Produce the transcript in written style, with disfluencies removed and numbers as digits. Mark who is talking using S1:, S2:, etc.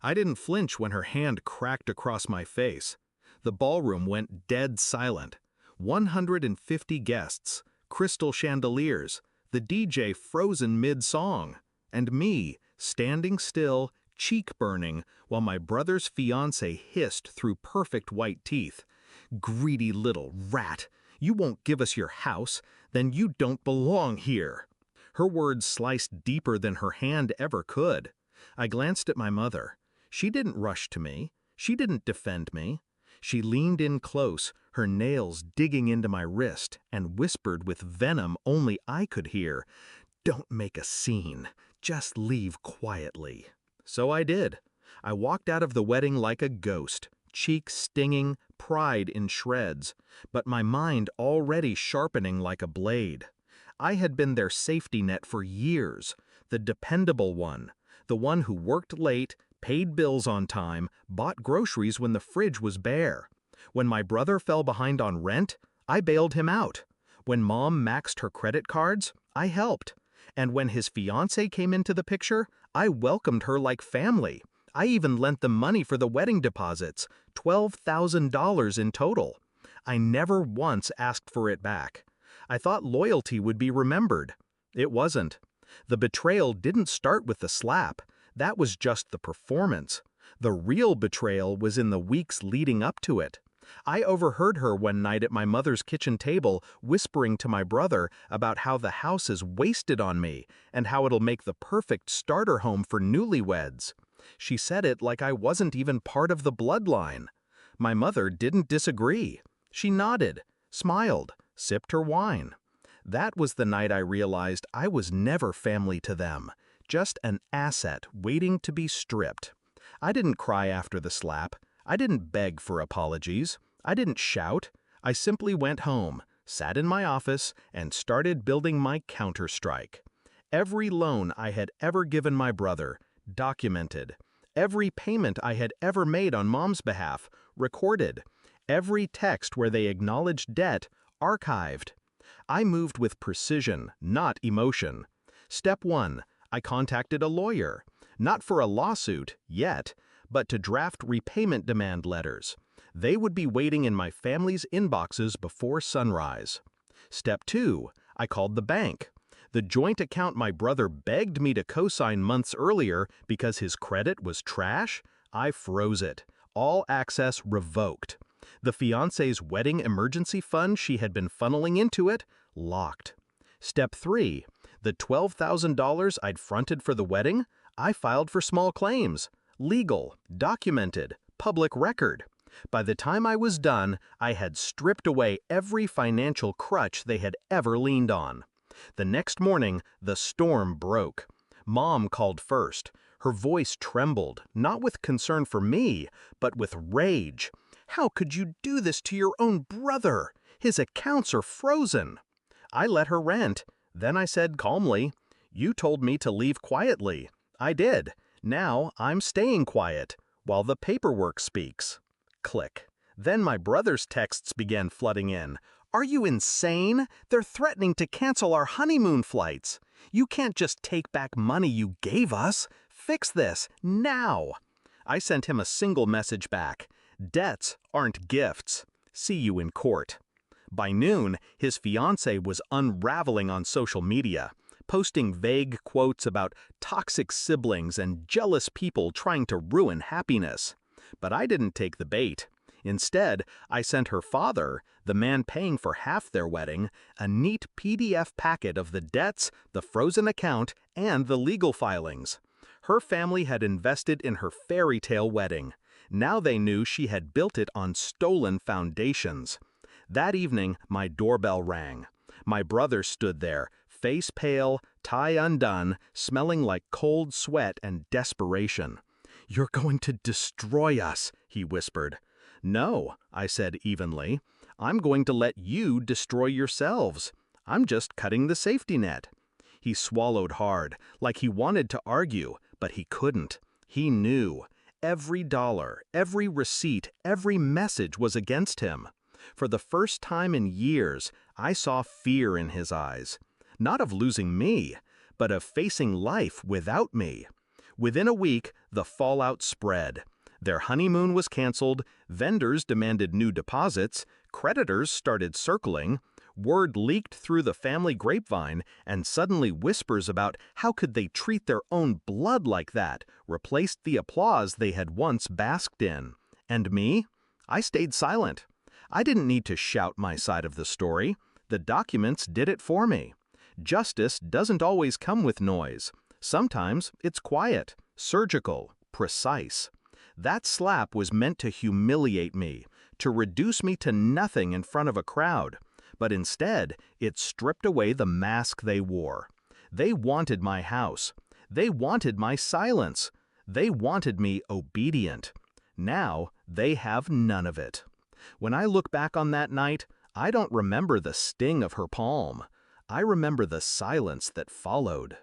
S1: I didn't flinch when her hand cracked across my face. The ballroom went dead silent. 150 guests, crystal chandeliers, the DJ frozen mid-song, and me, standing still, cheek burning, while my brother's fiancée hissed through perfect white teeth. "Greedy little rat! You won't give us your house, then you don't belong here." Her words sliced deeper than her hand ever could. I glanced at my mother. She didn't rush to me. She didn't defend me. She leaned in close, her nails digging into my wrist, and whispered with venom only I could hear, "Don't make a scene. Just leave quietly." So I did. I walked out of the wedding like a ghost, cheeks stinging, pride in shreds, but my mind already sharpening like a blade. I had been their safety net for years, the dependable one, the one who worked late, paid bills on time, bought groceries when the fridge was bare. When my brother fell behind on rent, I bailed him out. When Mom maxed her credit cards, I helped. And when his fiancée came into the picture, I welcomed her like family. I even lent them money for the wedding deposits, $12,000 in total. I never once asked for it back. I thought loyalty would be remembered. It wasn't. The betrayal didn't start with the slap. That was just the performance. The real betrayal was in the weeks leading up to it. I overheard her one night at my mother's kitchen table whispering to my brother about how the house is wasted on me and how it'll make the perfect starter home for newlyweds. She said it like I wasn't even part of the bloodline. My mother didn't disagree. She nodded, smiled, sipped her wine. That was the night I realized I was never family to them, just an asset waiting to be stripped. I didn't cry after the slap. I didn't beg for apologies. I didn't shout. I simply went home, sat in my office, and started building my counter-strike. Every loan I had ever given my brother, documented. Every payment I had ever made on Mom's behalf, recorded. Every text where they acknowledged debt, archived. I moved with precision, not emotion. Step 1, I contacted a lawyer, not for a lawsuit, yet, but to draft repayment demand letters. They would be waiting in my family's inboxes before sunrise. Step 2, I called the bank. The joint account my brother begged me to co-sign months earlier because his credit was trash, I froze it. All access revoked. The fiancé's wedding emergency fund she had been funneling into it, locked. Step 3, the $12,000 I'd fronted for the wedding, I filed for small claims. Legal, documented, public record. By the time I was done, I had stripped away every financial crutch they had ever leaned on. The next morning, the storm broke. Mom called first. Her voice trembled, not with concern for me, but with rage. "How could you do this to your own brother? His accounts are frozen." I let her rant. Then I said calmly, "You told me to leave quietly. I did. Now I'm staying quiet, while the paperwork speaks." Click. Then my brother's texts began flooding in. "Are you insane? They're threatening to cancel our honeymoon flights. You can't just take back money you gave us. Fix this, now." I sent him a single message back. "Debts aren't gifts. See you in court." By noon, his fiancée was unraveling on social media, posting vague quotes about toxic siblings and jealous people trying to ruin happiness. But I didn't take the bait. Instead, I sent her father, the man paying for half their wedding, a neat PDF packet of the debts, the frozen account, and the legal filings. Her family had invested in her fairy tale wedding. Now they knew she had built it on stolen foundations. That evening, my doorbell rang. My brother stood there, face pale, tie undone, smelling like cold sweat and desperation. "You're going to destroy us," he whispered. "No," I said evenly. "I'm going to let you destroy yourselves. I'm just cutting the safety net." He swallowed hard, like he wanted to argue, but he couldn't. He knew. Every dollar, every receipt, every message was against him. For the first time in years, I saw fear in his eyes. Not of losing me, but of facing life without me. Within a week, the fallout spread. Their honeymoon was canceled, vendors demanded new deposits, creditors started circling, word leaked through the family grapevine, and suddenly whispers about how could they treat their own blood like that replaced the applause they had once basked in. And me? I stayed silent. I didn't need to shout my side of the story. The documents did it for me. Justice doesn't always come with noise. Sometimes it's quiet, surgical, precise. That slap was meant to humiliate me, to reduce me to nothing in front of a crowd. But instead, it stripped away the mask they wore. They wanted my house. They wanted my silence. They wanted me obedient. Now, they have none of it. When I look back on that night, I don't remember the sting of her palm. I remember the silence that followed.